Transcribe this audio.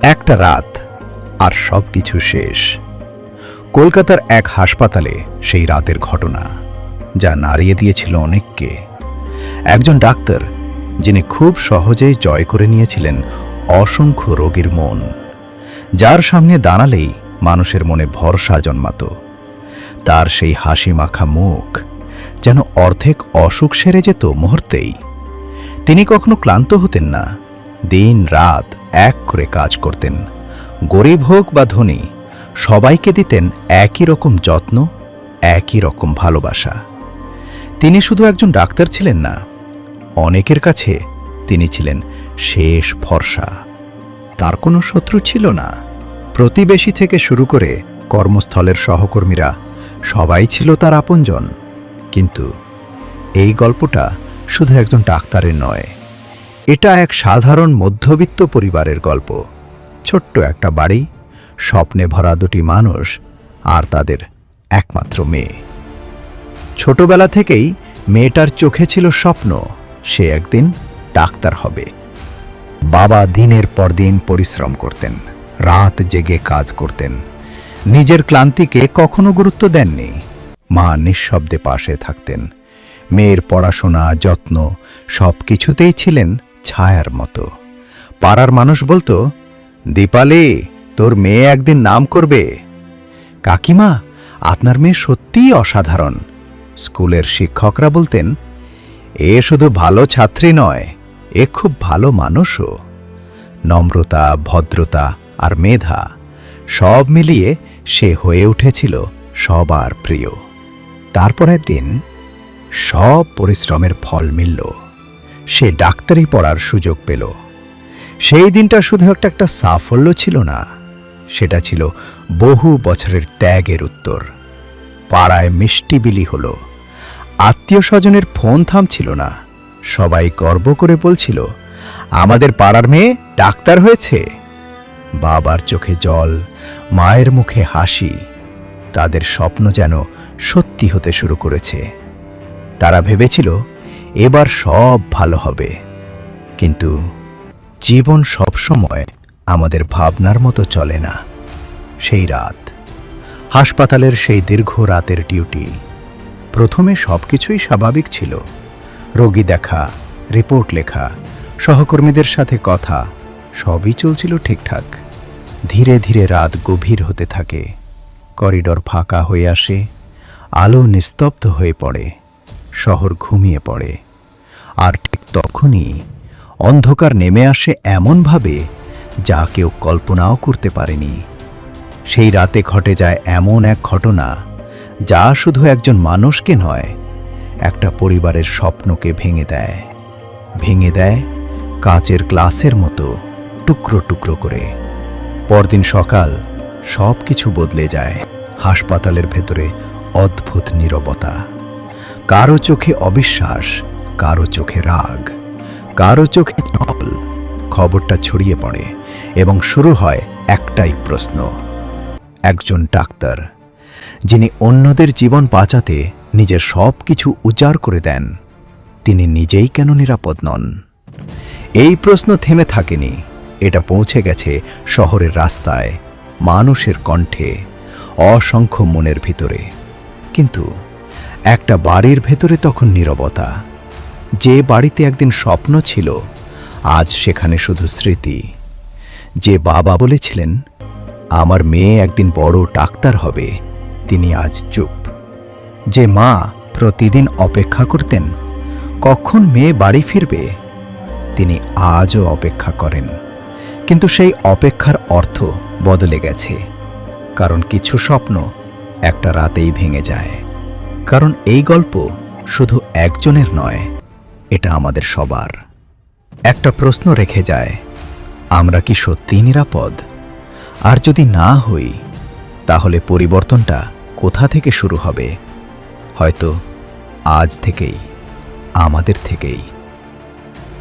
একটা রাত আর সবকিছু শেষ। কলকাতার এক হাসপাতালে সেই রাতের ঘটনা, যা নাড়িয়ে দিয়েছিল অনেককে। একজন ডাক্তার, যিনি খুব সহজেই জয় করে নিয়েছিলেন অসংখ্য রোগীর মন, যার সামনে দাঁড়ালেই মানুষের মনে ভরসা জন্মাত। তার সেই হাসি মাখা মুখ যেন অর্ধেক অসুখ সেরে যেত মুহূর্তেই। তিনি কখনো ক্লান্ত হতেন না, দিন রাত এক করে কাজ করতেন। গরিব হোক বা ধনী, সবাইকে দিতেন একই রকম যত্ন, একই রকম ভালোবাসা। তিনি শুধু একজন ডাক্তার ছিলেন না, অনেকের কাছে তিনি ছিলেন শেষ ভরসা। তার কোনো শত্রু ছিল না। প্রতিবেশী থেকে শুরু করে কর্মস্থলের সহকর্মীরা সবাই ছিল তার আপনজন। কিন্তু এই গল্পটা শুধু একজন ডাক্তারের নয়, এটা এক সাধারণ মধ্যবিত্ত পরিবারের গল্প। ছোট্ট একটা বাড়ি, স্বপ্নে ভরা দুটি মানুষ আর তাদের একমাত্র মেয়ে। ছোটবেলা থেকেই মেয়েটার চোখে ছিল স্বপ্ন, সে একদিন ডাক্তার হবে। বাবা দিনের পর দিন পরিশ্রম করতেন, রাত জেগে কাজ করতেন, নিজের ক্লান্তিকে কখনো গুরুত্ব দেননি। মা নিঃশব্দে পাশে থাকতেন। মেয়ের পড়াশোনা, যত্ন সব কিছুতেই ছিলেন ছায়ার মতো। পাড়ার মানুষ বলতো, দীপালি, তোর মেয়ে একদিন নাম করবে। কাকিমা, আপনার মেয়ে সত্যিই অসাধারণ। স্কুলের শিক্ষকরা বলতেন, এ শুধু ভালো ছাত্রী নয়, এ খুব ভালো মানুষও। নম্রতা, ভদ্রতা আর মেধা সব মিলিয়ে সে হয়ে উঠেছিল সবার প্রিয়। তারপর একদিন সব পরিশ্রমের ফল মিলল, সে ডাক্তারি পড়ার সুযোগ পেল। সেই দিনটা শুধু একটা সাফল্য ছিল না, সেটা ছিল বহু বছরের ত্যাগের উত্তর। পাড়ায় মিষ্টি বিলি হলো, আত্মীয় স্বজনের ফোন থামছিল না। সবাই গর্ব করে বলছিল, আমাদের পাড়ার মেয়ে ডাক্তার হয়েছে। বাবার চোখে জল, মায়ের মুখে হাসি। তাদের স্বপ্ন যেন সত্যি হতে শুরু করেছে। তারা ভেবেছিল এবার সব ভালো হবে। কিন্তু জীবন সবসময় আমাদের ভাবনার মতো চলে না। সেই রাত, হাসপাতালের সেই দীর্ঘ রাতের ডিউটি। প্রথমে সবকিছুই স্বাভাবিক ছিল। রোগী দেখা, রিপোর্ট লেখা, সহকর্মীদের সাথে কথা, সবই চলছিল ঠিকঠাক। ধীরে ধীরে রাত গভীর হতে থাকে। করিডর ফাঁকা হয়ে আসে, আলো নিস্তব্ধ হয়ে পড়ে, শহর ঘুমিয়ে পড়ে। আর ঠিক তখনই অন্ধকার নেমে আসে এমনভাবে যা কেউ কল্পনাও করতে পারেনি। সেই রাতে ঘটে যায় এমন এক ঘটনা, যা শুধু একজন মানুষকে নয়, একটা পরিবারের স্বপ্নকে ভেঙে দেয়। ভেঙে দেয় কাচের গ্লাসের মতো, টুকরো টুকরো করে। পরদিন সকাল, সব কিছু বদলে যায়। হাসপাতালের ভেতরে অদ্ভুত নীরবতা। কারো চোখে অবিশ্বাস, কারো চোখে রাগ, কারো চোখে জল। খবরটা ছড়িয়ে পড়ে এবং শুরু হয় একটাই প্রশ্ন। একজন ডাক্তার, যিনি অন্যদের জীবন বাঁচাতে নিজের সব কিছু উজাড় করে দেন, তিনি নিজেই কেন নিরাপদ নন? এই প্রশ্ন থেমে থাকেনি। এটা পৌঁছে গেছে শহরের রাস্তায়, মানুষের কণ্ঠে, অসংখ্য মনের ভিতরে। কিন্তু একটা বাড়ির ভেতরে তখন নীরবতা। যে বাড়িতে একদিন স্বপ্ন ছিল, আজ সেখানে শুধু স্মৃতি। যে বাবা বলেছিলেন, আমার মেয়ে একদিন বড় ডাক্তার হবে, তিনি আজ চুপ। যে মা প্রতিদিন অপেক্ষা করতেন কখন মেয়ে বাড়ি ফিরবে, তিনি আজও অপেক্ষা করেন। কিন্তু সেই অপেক্ষার অর্থ বদলে গেছে। কারণ কিছু স্বপ্ন একটা রাতেই ভেঙে যায়। কারণ এই গল্প শুধু একজনের নয়, এটা আমাদের সবার। একটা প্রশ্ন রেখে যায়, আমরা কি সত্যিই নিরাপদ? আর যদি না হই, তাহলে পরিবর্তনটা কোথা থেকে শুরু হবে? হয়তো আজ থেকেই, আমাদের থেকেই।